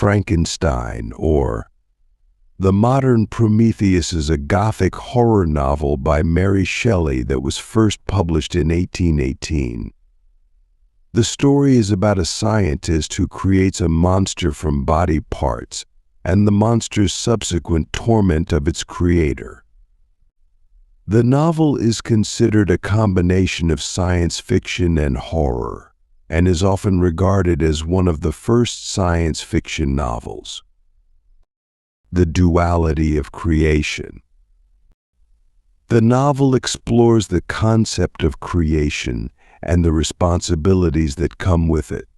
Frankenstein, or The Modern Prometheus is a Gothic horror novel by Mary Shelley that was first published in 1818. The story is about a scientist who creates a monster from body parts and the monster's subsequent torment of its creator. The novel is considered a combination of science fiction and horror, and is often regarded as one of the first science fiction novels. The duality of creation. The novel explores the concept of creation and the responsibilities that come with it.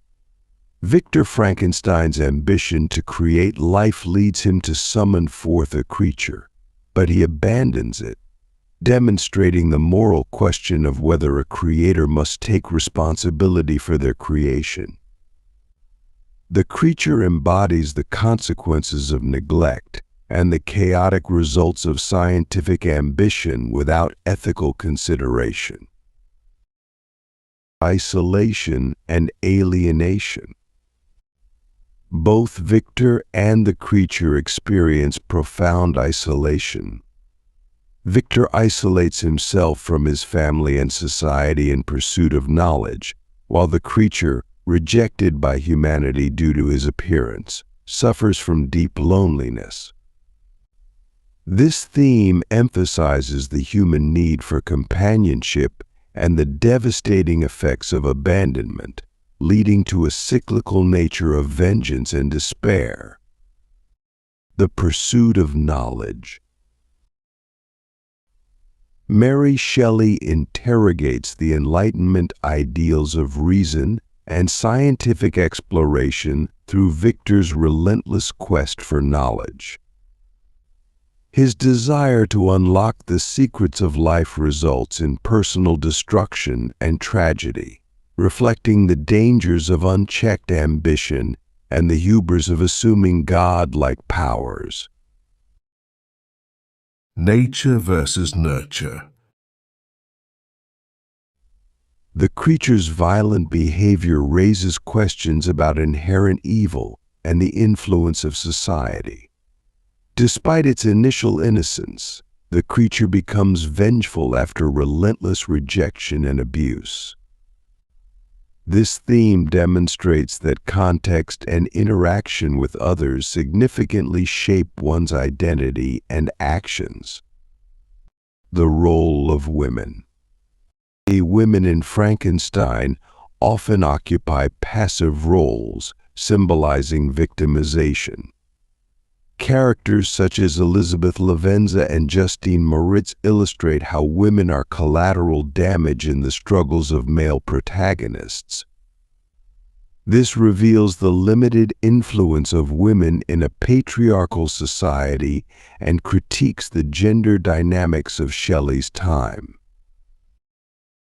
Victor Frankenstein's ambition to create life leads him to summon forth a creature, but he abandons it, demonstrating the moral question of whether a creator must take responsibility for their creation. The creature embodies the consequences of neglect and the chaotic results of scientific ambition without ethical consideration. Isolation and alienation. Both Victor and the creature experience profound isolation. Victor isolates himself from his family and society in pursuit of knowledge, while the creature, rejected by humanity due to his appearance, suffers from deep loneliness. This theme emphasizes the human need for companionship and the devastating effects of abandonment, leading to a cyclical nature of vengeance and despair. The pursuit of knowledge. Mary Shelley interrogates the Enlightenment ideals of reason and scientific exploration through Victor's relentless quest for knowledge. His desire to unlock the secrets of life results in personal destruction and tragedy, reflecting the dangers of unchecked ambition and the hubris of assuming God-like powers. Nature versus nurture. The creature's violent behavior raises questions about inherent evil and the influence of society. Despite its initial innocence, the creature becomes vengeful after relentless rejection and abuse. This theme demonstrates that context and interaction with others significantly shape one's identity and actions. The role of women. Women in Frankenstein often occupy passive roles, symbolizing victimization. Characters such as Elizabeth Lavenza and Justine Moritz illustrate how women are collateral damage in the struggles of male protagonists. This reveals the limited influence of women in a patriarchal society and critiques the gender dynamics of Shelley's time.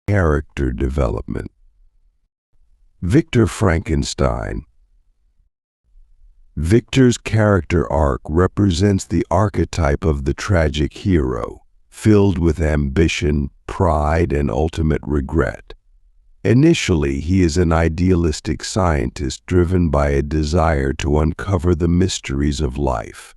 Character development. Victor Frankenstein. Victor's character arc represents the archetype of the tragic hero, filled with ambition, pride, and ultimate regret. Initially, he is an idealistic scientist driven by a desire to uncover the mysteries of life.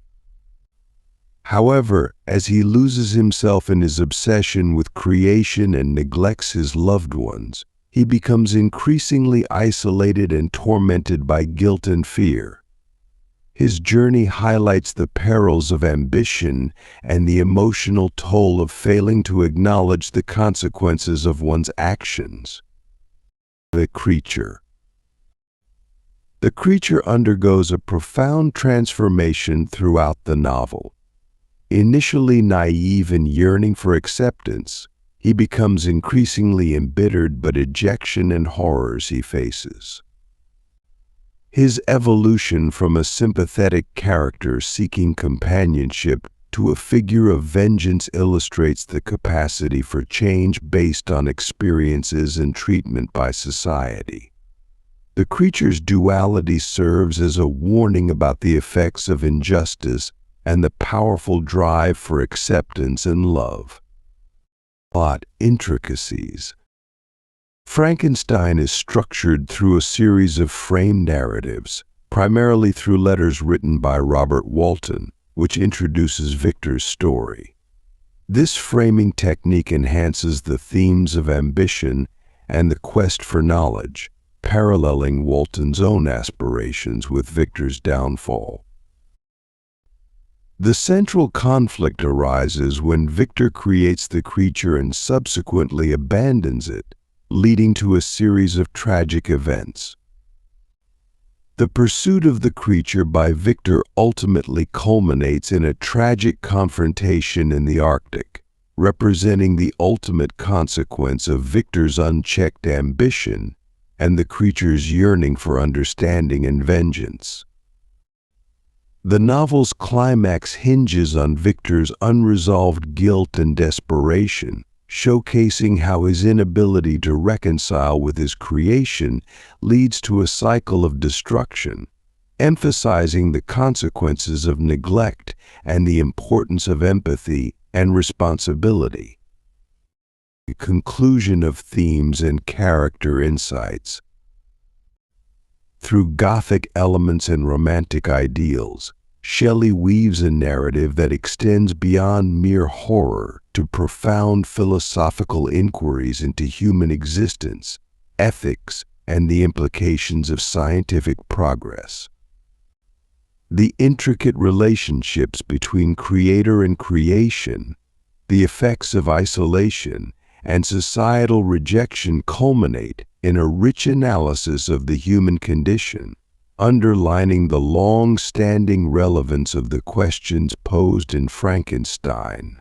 However, as he loses himself in his obsession with creation and neglects his loved ones, he becomes increasingly isolated and tormented by guilt and fear. His journey highlights the perils of ambition and the emotional toll of failing to acknowledge the consequences of one's actions. The creature. The creature undergoes a profound transformation throughout the novel. Initially naive and yearning for acceptance, he becomes increasingly embittered by dejection and horrors he faces. His evolution from a sympathetic character seeking companionship to a figure of vengeance illustrates the capacity for change based on experiences and treatment by society. The creature's duality serves as a warning about the effects of injustice and the powerful drive for acceptance and love. Plot intricacies. Frankenstein is structured through a series of frame narratives, primarily through letters written by Robert Walton, which introduces Victor's story. This framing technique enhances the themes of ambition and the quest for knowledge, paralleling Walton's own aspirations with Victor's downfall. The central conflict arises when Victor creates the creature and subsequently abandons it, leading to a series of tragic events. The pursuit of the creature by Victor ultimately culminates in a tragic confrontation in the Arctic, representing the ultimate consequence of Victor's unchecked ambition and the creature's yearning for understanding and vengeance. The novel's climax hinges on Victor's unresolved guilt and desperation, showcasing how his inability to reconcile with his creation leads to a cycle of destruction, emphasizing the consequences of neglect and the importance of empathy and responsibility. The conclusion of themes and character insights. Through Gothic elements and romantic ideals, Shelley weaves a narrative that extends beyond mere horror to profound philosophical inquiries into human existence, ethics, and the implications of scientific progress. The intricate relationships between creator and creation, the effects of isolation, and societal rejection culminate in a rich analysis of the human condition, underlining the long-standing relevance of the questions posed in Frankenstein.